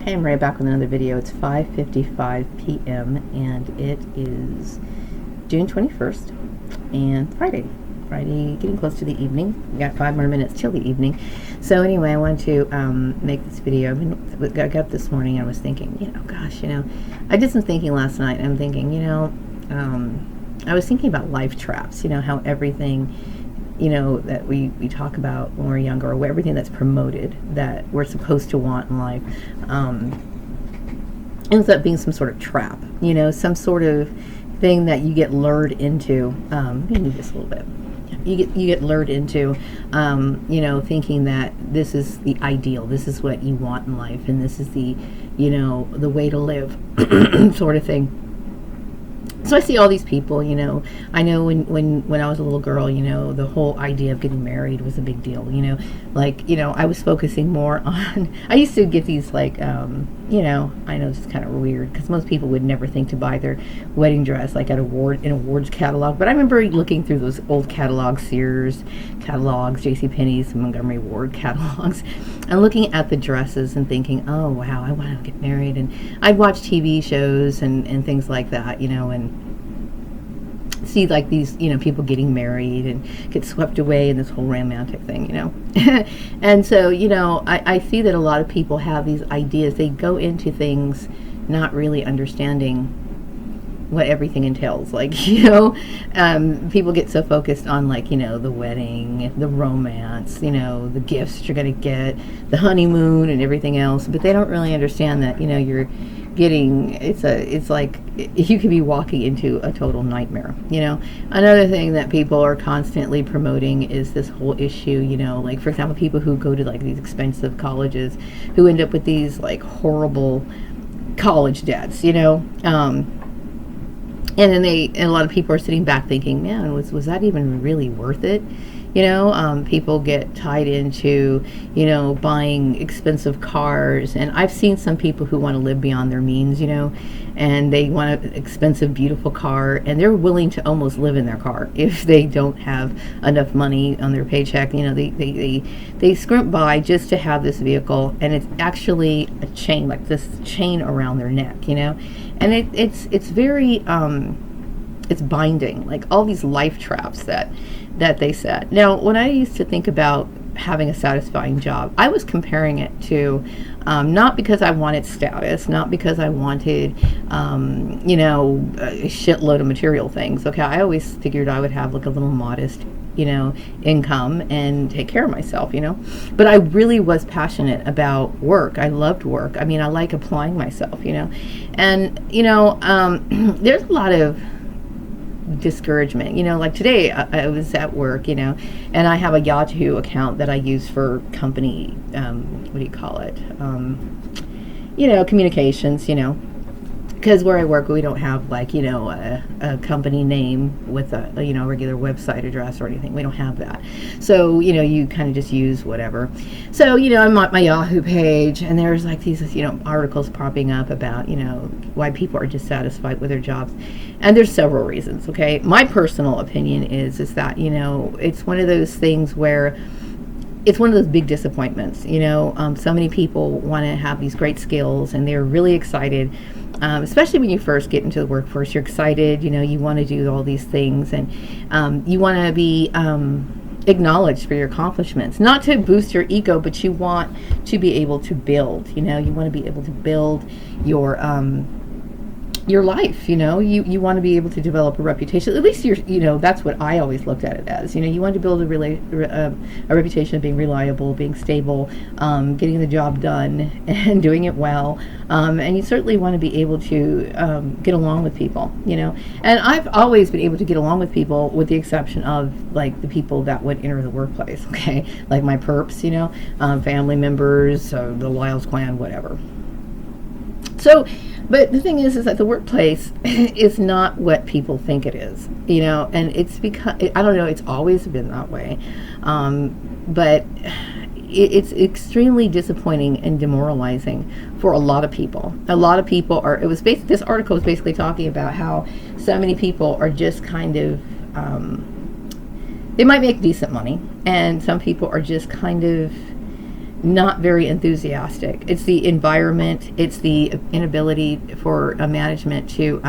Hey, I'm right back with another video. It's 5:55 p.m. and it is June 21st and Friday, getting close to the evening. We got 5 more minutes till the evening. So anyway, I wanted to make this video. I got up this morning and I was thinking, I did some thinking last night, and I'm thinking, I was thinking about life traps, how everything, that we talk about when we're younger, or everything that's promoted that we're supposed to want in life, ends up being some sort of trap, some sort of thing that you get lured into. Let me move this a little bit. You get lured into, thinking that this is the ideal, this is what you want in life, and this is the, the way to live, sort of thing. So I see all these people, I know when I was a little girl, the whole idea of getting married was a big deal, I was focusing more on, I used to get these I know it's kind of weird because most people would never think to buy their wedding dress at an awards catalog, but I remember looking through those old catalogs, Sears catalogs, JCPenney's, Montgomery Ward catalogs, and looking at the dresses and thinking, oh wow, I want to get married. And I'd watch TV shows and things like that, and see these people getting married and get swept away in this whole romantic thing, and so I see that a lot of people have these ideas. They go into things not really understanding what everything entails. People get so focused on the wedding, the romance, the gifts that you're going to get, the honeymoon and everything else, but they don't really understand that you're getting, it's like you could be walking into a total nightmare. Another thing that people are constantly promoting is this whole issue, for example, people who go to these expensive colleges who end up with these horrible college debts, and then a lot of people are sitting back thinking, man, was that even really worth it? People get tied into, buying expensive cars. And I've seen some people who want to live beyond their means, and they want an expensive, beautiful car, and they're willing to almost live in their car if they don't have enough money on their paycheck. They scrimp by just to have this vehicle, and it's actually a chain, this chain around their neck, and it's very, it's binding, all these life traps that they set. Now, when I used to think about having a satisfying job, I was comparing it to, not because I wanted status, not because I wanted, a shitload of material things. Okay, I always figured I would have a little modest, income and take care of myself, But I really was passionate about work. I loved work. I mean, I like applying myself, And, there's a lot of discouragement, today I was at work, and I have a Yahoo account that I use for company, what do you call it, communications, because where I work we don't have a company name with a regular website address or anything. We don't have that, so you kind of just use whatever. So I'm on my Yahoo page, and there's these articles popping up about why people are dissatisfied with their jobs, and there's several reasons. Okay, my personal opinion is that it's one of those things where it's one of those big disappointments. So many people want to have these great skills, and they're really excited. Especially when you first get into the workforce, you're excited, you want to do all these things, and you want to be acknowledged for your accomplishments, not to boost your ego, but you want to be able to build, you want to be able to build your life, you want to be able to develop a reputation. At least that's what I always looked at it as. You want to build a reputation of being reliable, being stable, getting the job done and doing it well. And you certainly want to be able to get along with people, And I've always been able to get along with people, with the exception of the people that would enter the workplace, okay? Like my perps, family members, the Wiles clan, whatever. So, but the thing is that the workplace is not what people think it is, and it's because, I don't know, it's always been that way, but it's extremely disappointing and demoralizing for a lot of people. A lot of people are, this article is basically talking about how so many people are just kind of, they might make decent money, and some people are just kind of not very enthusiastic. It's the environment. It's the inability for management to,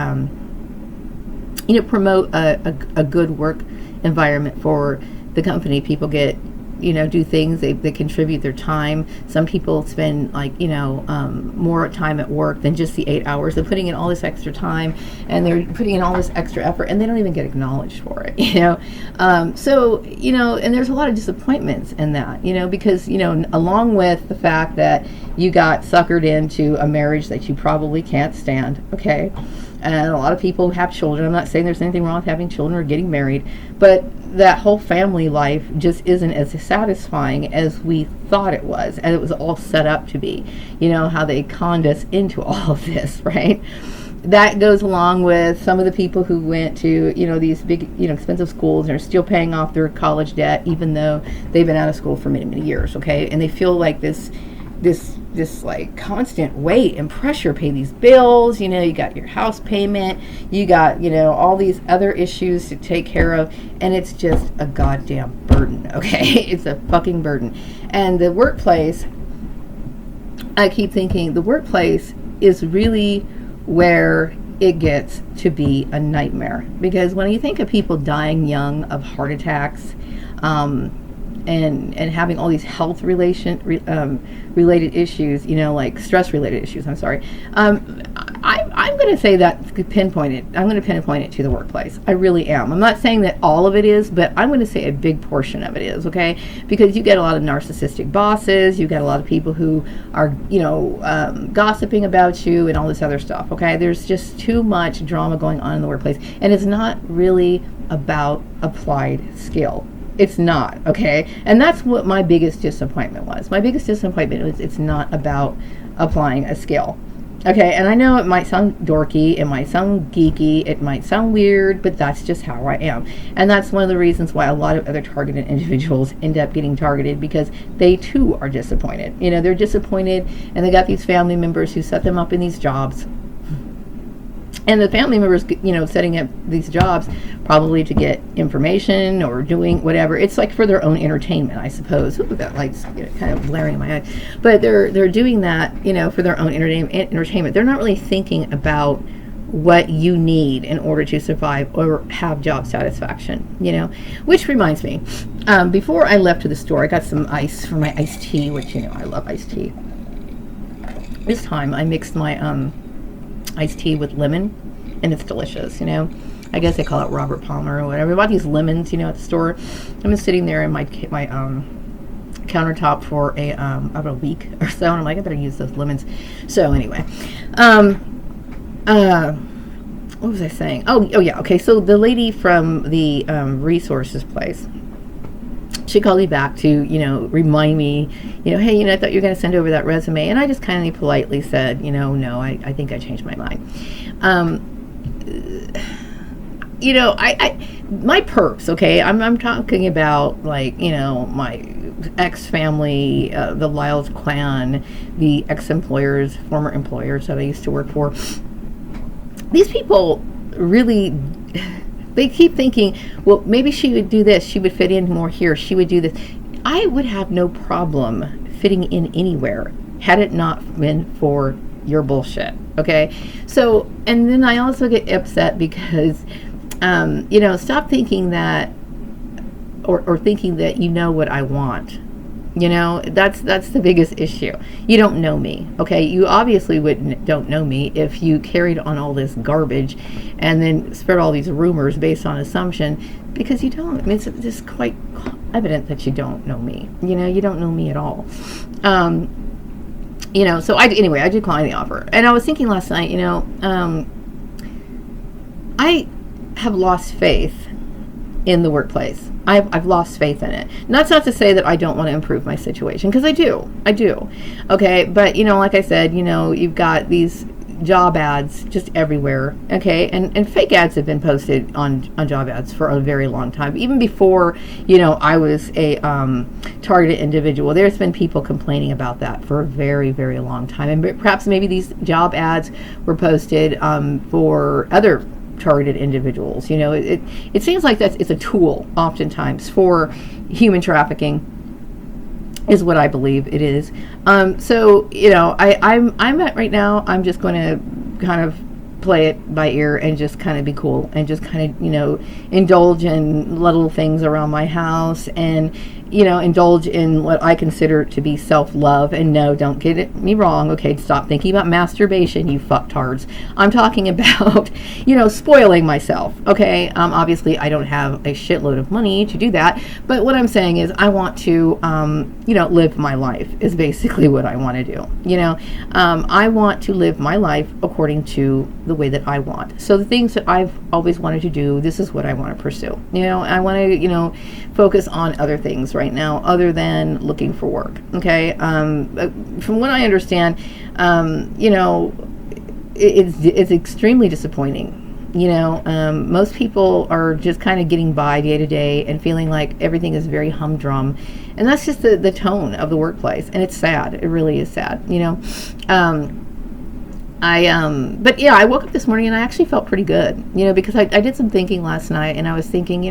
promote a good work environment for the company. People get, do things, they contribute their time. Some people spend more time at work than just the 8 hours. They're putting in all this extra time and they're putting in all this extra effort and they don't even get acknowledged for it, and there's a lot of disappointments in that, because, along with the fact that you got suckered into a marriage that you probably can't stand, okay? And a lot of people have children. I'm not saying there's anything wrong with having children or getting married, but that whole family life just isn't as satisfying as we thought it was, and it was all set up to be. How they conned us into all of this, right? That goes along with some of the people who went to, these big, expensive schools and are still paying off their college debt, even though they've been out of school for many, many years, okay? And they feel like this like constant weight and pressure, pay these bills, you got your house payment, you got, all these other issues to take care of, and it's just a goddamn burden, okay? It's a fucking burden. And the workplace, I keep thinking the workplace is really where it gets to be a nightmare, because when you think of people dying young of heart attacks, and having all these health related issues, like stress related issues, I'm going to say that, I'm going to pinpoint it to the workplace. I really am. I'm not saying that all of it is, but I'm going to say a big portion of it is, okay? Because you get a lot of narcissistic bosses, you get a lot of people who are, gossiping about you and all this other stuff, okay? There's just too much drama going on in the workplace, and it's not really about applied skill. It's not, okay? And that's what my biggest disappointment was. My biggest disappointment was it's not about applying a skill. Okay, and I know it might sound dorky, it might sound geeky, it might sound weird, but that's just how I am. And that's one of the reasons why a lot of other targeted individuals end up getting targeted, because they too are disappointed. They're disappointed, and they got these family members who set them up in these jobs. And the family members, setting up these jobs probably to get information or doing whatever. It's like for their own entertainment, I suppose. Ooh, that light's kind of glaring in my eye. But they're doing that, for their own entertainment. They're not really thinking about what you need in order to survive or have job satisfaction, Which reminds me, before I left to the store, I got some ice for my iced tea, which, I love iced tea. This time I mixed my iced tea with lemon, and it's delicious. I guess they call it Robert Palmer or whatever. I bought these lemons, at the store. I've been sitting there in my countertop for about a week or so, and I'm like, I better use those lemons. So anyway, what was I saying? Oh yeah, okay. So the lady from the resources place, she called me back to, remind me, hey, I thought you were going to send over that resume. And I just kind of politely said, no, I think I changed my mind. My perks, okay, I'm talking about, my ex-family, the Lyles clan, the ex-employers, former employers that I used to work for. These people really... They keep thinking, well, maybe she would do this. She would fit in more here. She would do this. I would have no problem fitting in anywhere had it not been for your bullshit. Okay? So, and then I also get upset because, stop thinking that, or thinking that you know what I want. That's the biggest issue. You don't know me, okay? You obviously don't know me if you carried on all this garbage and then spread all these rumors based on assumption, because you don't. I mean, it's just quite evident that you don't know me. You don't know me at all. So I did decline the offer. And I was thinking last night, I have lost faith in the workplace. I've lost faith in it. And that's not to say that I don't want to improve my situation, because I do. Okay, but like I said, you've got these job ads just everywhere. Okay, and fake ads have been posted on job ads for a very long time. Even before I was a targeted individual, there's been people complaining about that for a very, very long time. And perhaps maybe these job ads were posted for other targeted individuals. It seems like it's a tool oftentimes for human trafficking is what I believe it is. So, I'm at right now, I'm just going to kind of play it by ear and just kind of be cool and just kind of, indulge in little things around my house and, indulge in what I consider to be self-love. And no, don't get me wrong. Okay, stop thinking about masturbation, you fucktards. I'm talking about, spoiling myself. Okay, obviously I don't have a shitload of money to do that, but what I'm saying is I want to, live my life is basically what I want to do. I want to live my life according to the way that I want. So the things that I've always wanted to do, this is what I want to pursue. I want to, focus on other things right now other than looking for work. Okay. From what I understand, it's extremely disappointing. Most people are just kind of getting by day to day and feeling like everything is very humdrum. And that's just the tone of the workplace. And it's sad. It really is sad, but yeah, I woke up this morning and I actually felt pretty good, because I did some thinking last night and I was thinking,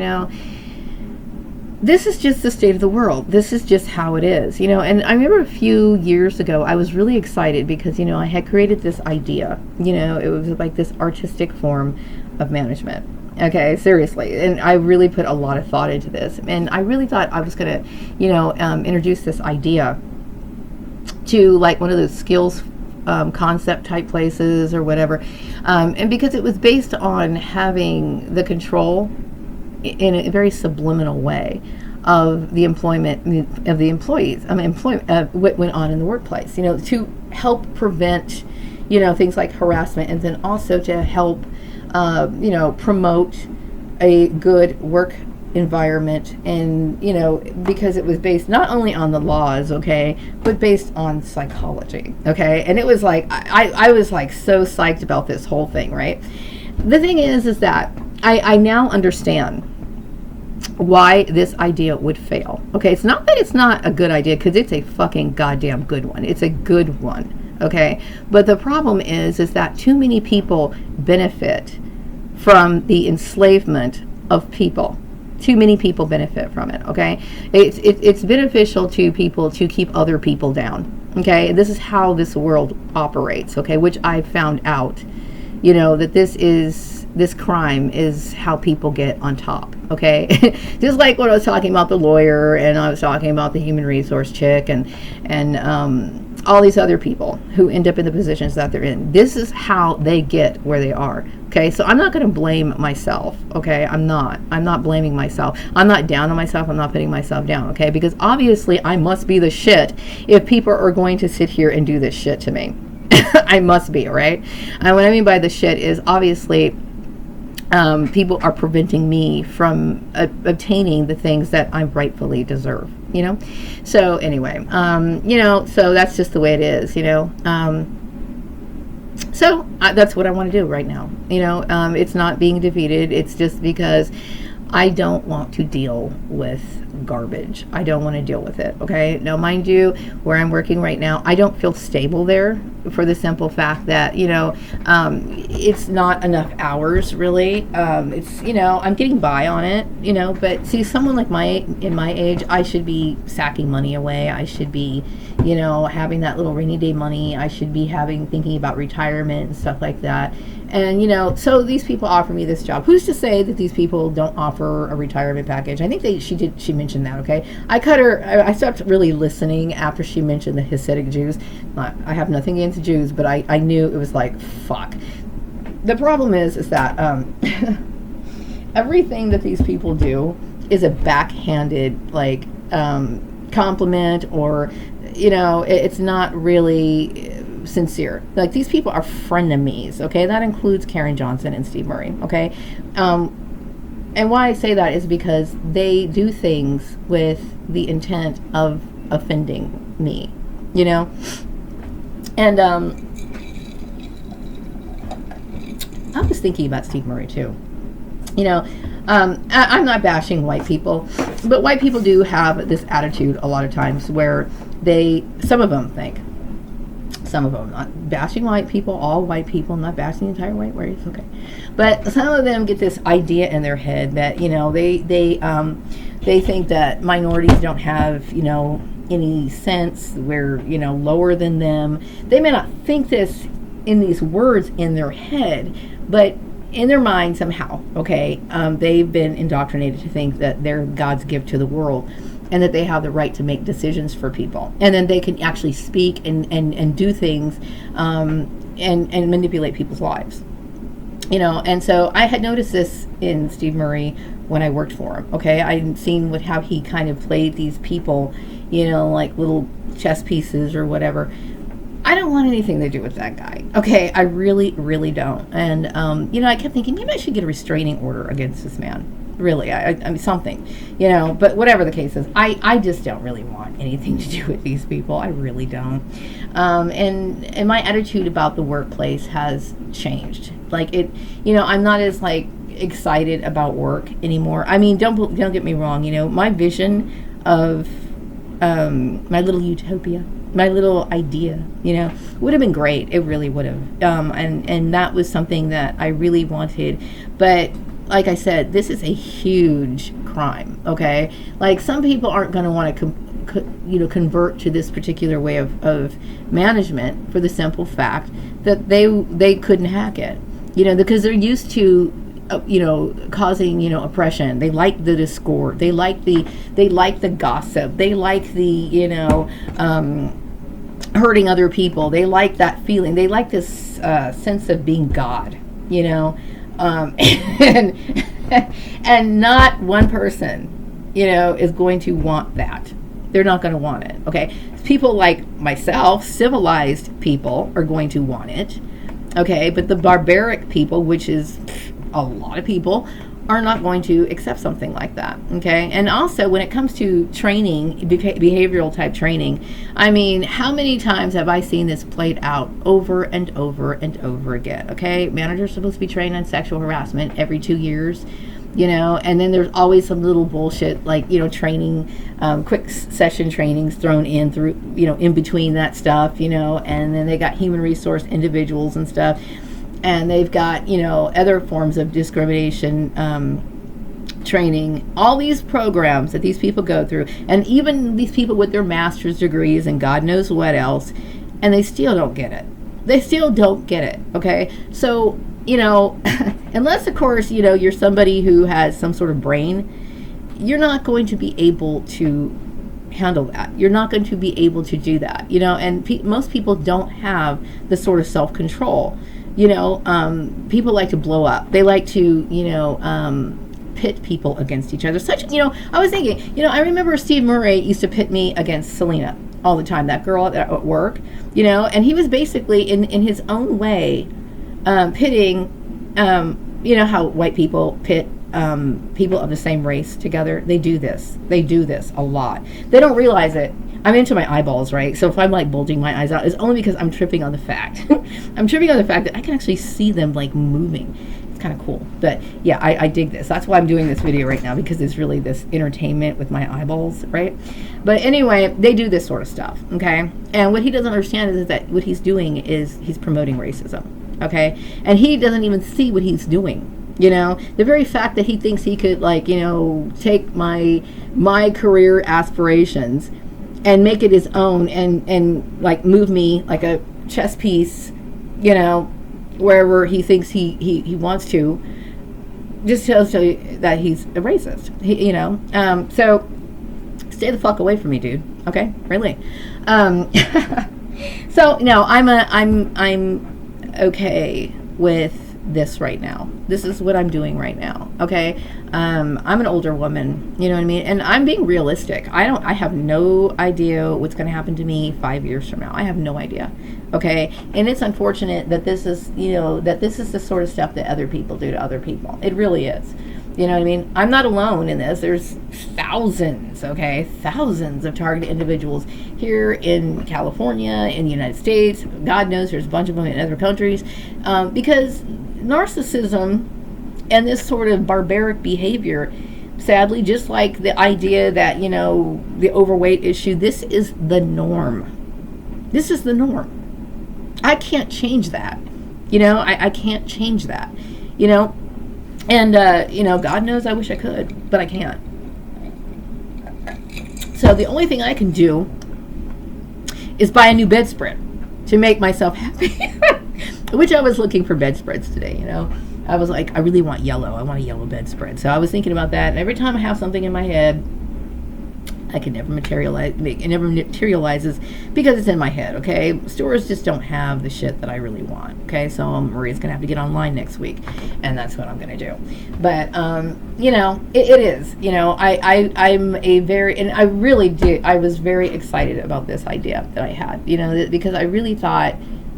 this is just the state of the world. This is just how it is, and I remember a few years ago, I was really excited because, I had created this idea, it was like this artistic form of management. Okay, seriously. And I really put a lot of thought into this. And I really thought I was going to, introduce this idea to like one of those skills concept type places or whatever. And because it was based on having the control in a very subliminal way of the employment of the employees, what went on in the workplace, to help prevent, things like harassment, and then also to help, promote a good work environment. And, because it was based not only on the laws, okay, but based on psychology, okay. And it was like, I was like so psyched about this whole thing, right? The thing is that I now understand why this idea would fail. Okay, it's not that it's not a good idea, because it's a fucking goddamn good one. It's a good one, okay? But the problem is that too many people benefit from the enslavement of people. Too many people benefit from it, okay? It's beneficial to people to keep other people down, okay? This is how this world operates, okay? Which I found out, that this crime is how people get on top, okay? Just like when I was talking about the lawyer, and I was talking about the human resource chick, and all these other people who end up in the positions that they're in. This is how they get where they are, okay? So I'm not going to blame myself, okay? I'm not blaming myself. I'm not down on myself. I'm not putting myself down, okay? Because obviously I must be the shit if people are going to sit here and do this shit to me. I must be, right? And what I mean by the shit is obviously people are preventing me from obtaining the things that I rightfully deserve, So anyway, so that's just the way it is, So that's what I want to do right now. It's not being defeated. It's just because I don't want to deal with garbage. I don't want to deal with it. Okay. Now, mind you, where I'm working right now, I don't feel stable there for the simple fact that, it's not enough hours really. It's, I'm getting by on it, but see, someone like in my age, I should be sacking money away. I should be, having that little rainy day money. I should be thinking about retirement and stuff like that. And, so these people offer me this job. Who's to say that these people don't offer a retirement package? I think she mentioned that, okay? I stopped really listening after she mentioned the Hasidic Jews. I have nothing against Jews, but I knew it was like, fuck. The problem is that everything that these people do is a backhanded, like, compliment, or, it's not really sincere. Like, these people are frenemies, okay? That includes Karen Johnson and Steve Murray, okay? And why I say that is because they do things with the intent of offending me, And I was thinking about Steve Murray too. I'm not bashing white people, but white people do have this attitude a lot of times where some of them, not bashing white people, all white people, not bashing the entire white race, okay. But some of them get this idea in their head that, they think that minorities don't have, any sense. We're, lower than them. They may not think this in these words in their head, but in their mind somehow, okay, they've been indoctrinated to think that they're God's gift to the world, and that they have the right to make decisions for people, and then they can actually speak and do things, and manipulate people's lives. And so I had noticed this in Steve Murray when I worked for him. Okay, I'd seen how he kind of played these people, like little chess pieces or whatever. I don't want anything to do with that guy. Okay, I really, really don't. And I kept thinking maybe I should get a restraining order against this man. Really, I mean something, But whatever the case is, I just don't really want anything to do with these people. I really don't. And my attitude about the workplace has changed. Like I'm not as excited about work anymore. I mean, don't get me wrong. My vision of my little utopia, my little idea, would have been great. It really would have. And that was something that I really wanted, but like I said, this is a huge crime, okay? Like, some people aren't going to want to convert to this particular way of management for the simple fact that they couldn't hack it, because they're used to causing oppression. They like the discord. They like the gossip. They like the hurting other people. They like that feeling. They like this sense of being God, and not one person, is going to want that. They're not going to want it. Okay, people like myself, civilized people, are going to want it. Okay, but the barbaric people, which is a lot of people, are not going to accept something like that. Okay, and also when it comes to training, behavioral type training, I mean, how many times have I seen this played out over and over and over again? Okay, managers are supposed to be trained on sexual harassment every 2 years, and then there's always some little bullshit training, quick session trainings thrown in through, in between that stuff, and then they got human resource individuals and stuff. And they've got, other forms of discrimination training, all these programs that these people go through, and even these people with their master's degrees and God knows what else, and they still don't get it. They still don't get it, okay? So, unless, of course, you're somebody who has some sort of brain, you're not going to be able to handle that. You're not going to be able to do that, and most people don't have the sort of self-control. People like to blow up. They like to, pit people against each other. I was thinking, I remember Steve Murray used to pit me against Selena all the time, that girl at work, and he was basically in his own way pitting, how white people pit people of the same race together. They do this a lot. They don't realize it. I'm into my eyeballs, right? So if I'm bulging my eyes out, it's only because I'm tripping on the fact. I'm tripping on the fact that I can actually see them moving. It's kind of cool. But yeah, I dig this. That's why I'm doing this video right now, because it's really this entertainment with my eyeballs, right? But anyway, they do this sort of stuff, okay? And what he doesn't understand is that what he's doing is he's promoting racism, okay? And he doesn't even see what he's doing. The very fact that he thinks he could take my career aspirations and make it his own and move me like a chess piece, wherever he thinks he wants to, just tells you that he's a racist. So stay the fuck away from me, dude. Okay, really. So no, I'm okay with this right now. This is what I'm doing right now. Okay. I'm an older woman, you know what I mean? And I'm being realistic. I have no idea what's going to happen to me 5 years from now. I have no idea. Okay. And it's unfortunate that this is the sort of stuff that other people do to other people. It really is. You know what I mean? I'm not alone in this. There's thousands of targeted individuals here in California, in the United States. God knows there's a bunch of them in other countries. Because narcissism and this sort of barbaric behavior, sadly, just like the idea that, the overweight issue, this is the norm. This is the norm. I can't change that. I can't change that. And, God knows I wish I could, but I can't. So the only thing I can do is buy a new bedspread to make myself happy. Which I was looking for bedspreads today, you know. I was like, I really want yellow. I want a yellow bedspread. So I was thinking about that. And every time I have something in my head, I can never materialize. It never materializes because it's in my head, okay? Stores just don't have the shit that I really want, okay? So Maria's going to have to get online next week. And that's what I'm going to do. But, you know, it is. You know, I'm a very, and I really did, I was very excited about this idea that I had, you know, because I really thought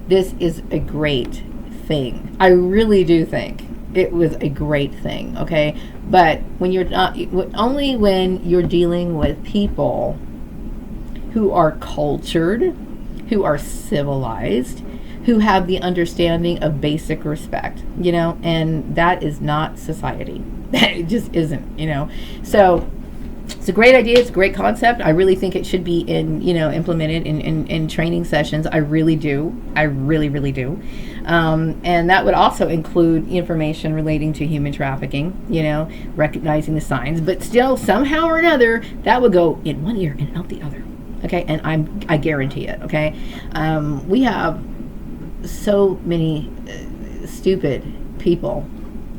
this is a great thing. I really do think it was a great thing, okay? But when you're not, only when you're dealing with people who are cultured, who are civilized, who have the understanding of basic respect, you know, and that is not society. It just isn't, you know. So it's a great idea. It's a great concept. I really think it should be implemented in training sessions. I really do. I really, really do. And that would also include information relating to human trafficking, you know, recognizing the signs. But still, somehow or another, that would go in one ear and out the other. Okay, and I guarantee it. Okay, we have so many stupid people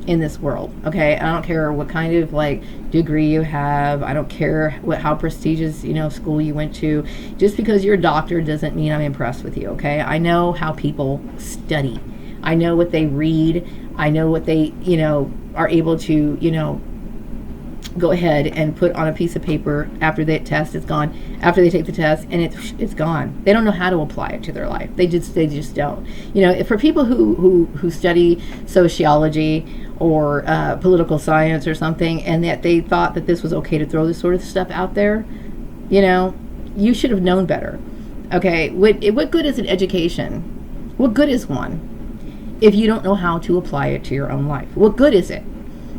in this world. Okay, I don't care what kind of like degree you have. I don't care how prestigious, you know, school you went to. Just because you're a doctor doesn't mean I'm impressed with you. Okay, I know how people study. I know what they read. I know what they, you know, are able to, you know, go ahead and put on a piece of paper after the test is gone, after they take the test, and it's gone. They don't know how to apply it to their life. They just don't. You know, for people who study sociology or political science or something, and that they thought that this was okay to throw this sort of stuff out there, you know, you should have known better. Okay, what good is an education? What good is one if you don't know how to apply it to your own life? What good is it?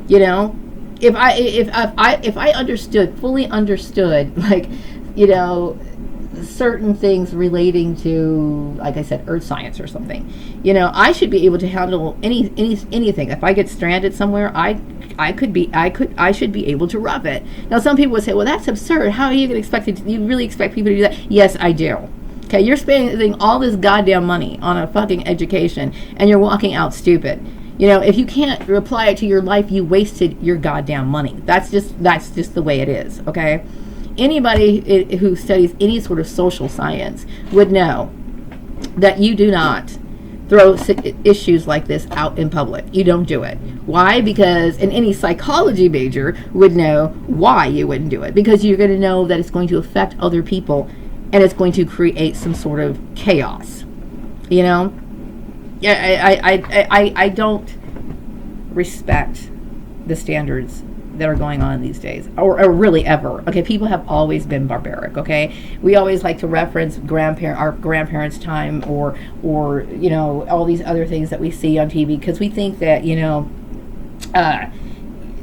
You know, if I fully understood, like, you know, certain things relating to, like I said, earth science or something, you know, I should be able to handle anything. If I get stranded somewhere, I should be able to rough it. Now, some people would say, well, that's absurd. How are you going to expect it? You really expect people to do that? Yes, I do. Okay, you're spending all this goddamn money on a fucking education, and you're walking out stupid. You know, if you can't apply it to your life, you wasted your goddamn money. That's just the way it is, okay? Anybody who studies any sort of social science would know that you do not throw issues like this out in public. You don't do it. Why? Because, and any psychology major would know why you wouldn't do it. Because you're going to know that it's going to affect other people, and it's going to create some sort of chaos, you know? Yeah, I don't respect the standards that are going on these days, or really ever. Okay, people have always been barbaric. Okay, we always like to reference our grandparents' time, or you know, all these other things that we see on TV, because we think that, you know,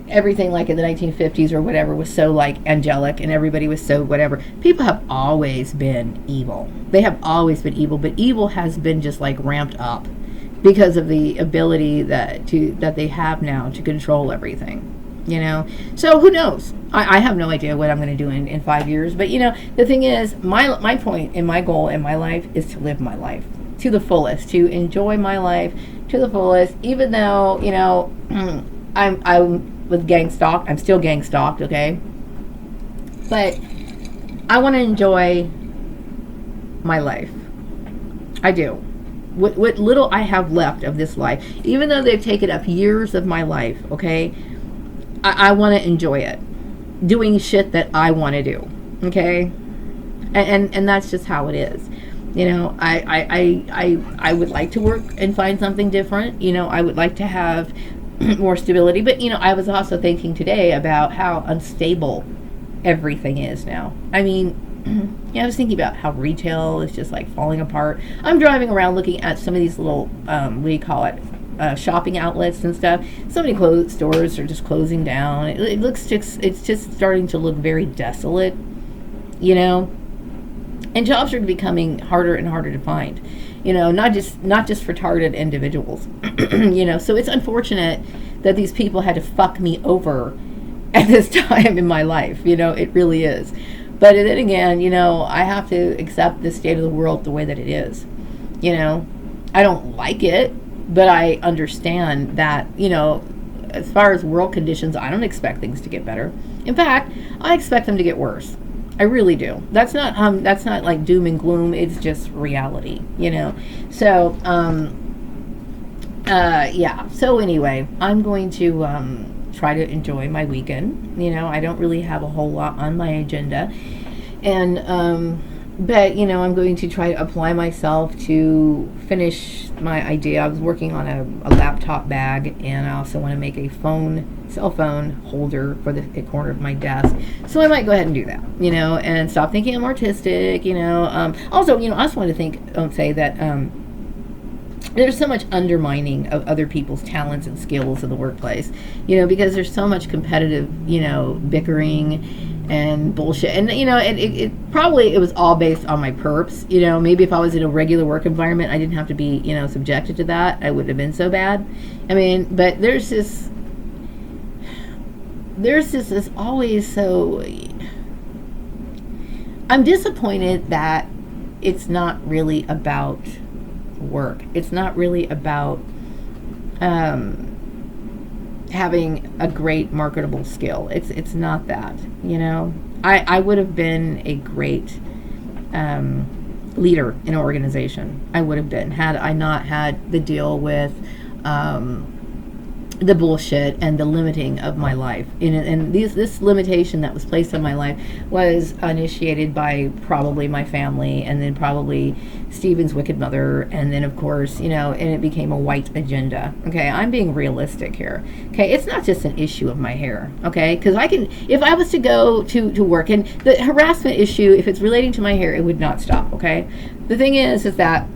everything like in the 1950s or whatever was so like angelic, and everybody was so whatever. People have always been evil. They have always been evil, but evil has been just like ramped up because of the ability that they have now to control everything, you know. So who knows? I have no idea what I'm going to do in 5 years. But, you know, the thing is, my point and my goal in my life is to live my life to the fullest, to enjoy my life to the fullest, even though, you know, I'm with gang stalked. I'm still gang stalked, okay? But I want to enjoy my life. I do. What little I have left of this life, even though they've taken up years of my life, okay, I want to enjoy it, doing shit that I want to do, okay, and that's just how it is, you know. I would like to work and find something different, you know. I would like to have more stability, but, you know, I was also thinking today about how unstable everything is now. I mean, yeah, I was thinking about how retail is just like falling apart. I'm driving around looking at some of these little, what do you call it, shopping outlets and stuff. So many stores are just closing down. It's just starting to look very desolate, you know. And jobs are becoming harder and harder to find, you know, not just for targeted individuals, you know. So it's unfortunate that these people had to fuck me over at this time in my life, you know. It really is. But then again, I have to accept the state of the world the way that it is. I don't like it, but I understand that, as far as world conditions, I don't expect things to get better. In fact, I expect them to get worse. I really do. That's not like doom and gloom. It's just reality, So, yeah. So anyway, I'm going to try to enjoy my weekend. I don't really have a whole lot on my agenda, and but I'm going to try to apply myself to finish my idea. I was working on a laptop bag, and I also want to make a cell phone holder for the corner of my desk. So I might go ahead and do that, and stop thinking I'm artistic, Also, I just want to say that there's so much undermining of other people's talents and skills in the workplace, because there's so much competitive, bickering and bullshit. And, it probably was all based on my perps. Maybe if I was in a regular work environment, I didn't have to be, subjected to that. I wouldn't have been so bad. But there's always so... I'm disappointed that it's not really about work. It's not really about having a great marketable skill. It's not that, I would have been a great leader in an organization. I would have been, had I not had the deal with the bullshit and the limiting of my life. And this limitation that was placed on my life was initiated by probably my family, and then probably Stephen's wicked mother, and then of course, and it became a white agenda. Okay, I'm being realistic here. Okay, it's not just an issue of my hair. Okay, because if I was to go to work, and the harassment issue, if it's relating to my hair, it would not stop. Okay, the thing is that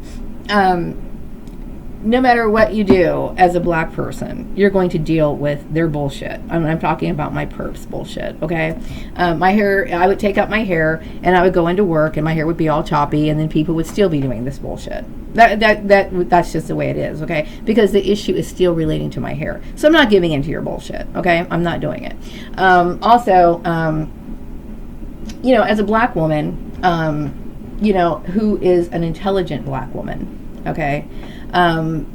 no matter what you do as a black person, you're going to deal with their bullshit. I'm talking about my perps bullshit, okay? My hair, I would take out my hair and I would go into work and my hair would be all choppy, and then people would still be doing this bullshit. That's just the way it is, okay? Because the issue is still relating to my hair. So I'm not giving into your bullshit, okay? I'm not doing it. Also, as a black woman, who is an intelligent black woman, okay? I'm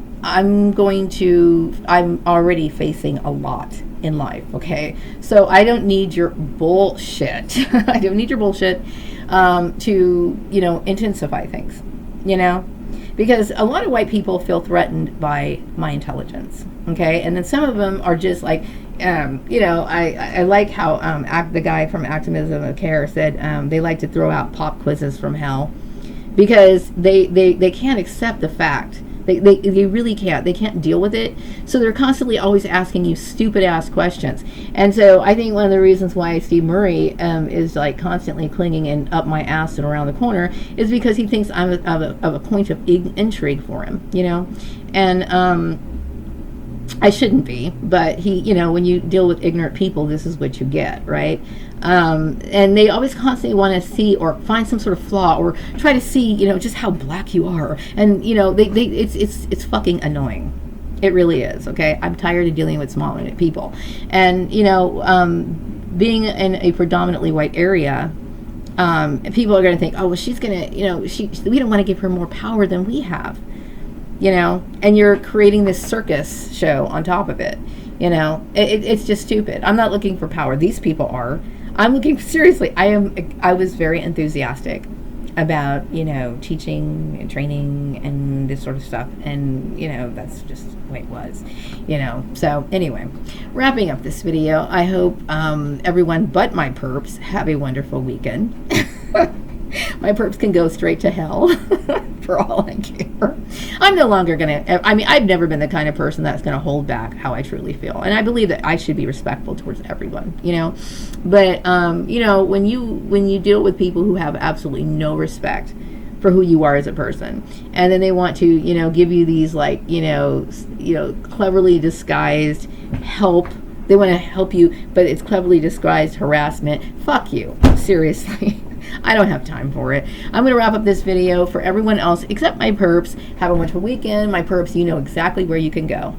already facing a lot in life, okay? So I don't need your bullshit. I don't need your bullshit to, intensify things, Because a lot of white people feel threatened by my intelligence, okay? And then some of them are just like, I like how the guy from Activism of Care said they like to throw out pop quizzes from hell, because they can't accept the fact. They really can't. They can't deal with it. So they're constantly always asking you stupid ass questions. And so I think one of the reasons why Steve Murray is like constantly clinging in up my ass and around the corner is because he thinks I'm of a point of intrigue for him, And I shouldn't be, but he, when you deal with ignorant people, this is what you get, right? And they always constantly want to see or find some sort of flaw or try to see, just how black you are. And, it's fucking annoying. It really is, okay? I'm tired of dealing with small people. And, being in a predominantly white area, people are going to think, oh, well, she's going to, we don't want to give her more power than we have. And you're creating this circus show on top of it. It's just stupid. I'm not looking for power. These people are. I'm looking, seriously, I was very enthusiastic about, teaching and training and this sort of stuff. And, that's just the way it was, So anyway, wrapping up this video, I hope everyone but my perps have a wonderful weekend. My perps can go straight to hell for all I care. I'm no longer going to, I've never been the kind of person that's going to hold back how I truly feel. And I believe that I should be respectful towards everyone, But, when you deal with people who have absolutely no respect for who you are as a person, and then they want to, give you these like, cleverly disguised help. They want to help you, but it's cleverly disguised harassment. Fuck you. Seriously. I don't have time for it. I'm going to wrap up this video. For everyone else except my perps, have a wonderful weekend. My perps, you know exactly where you can go.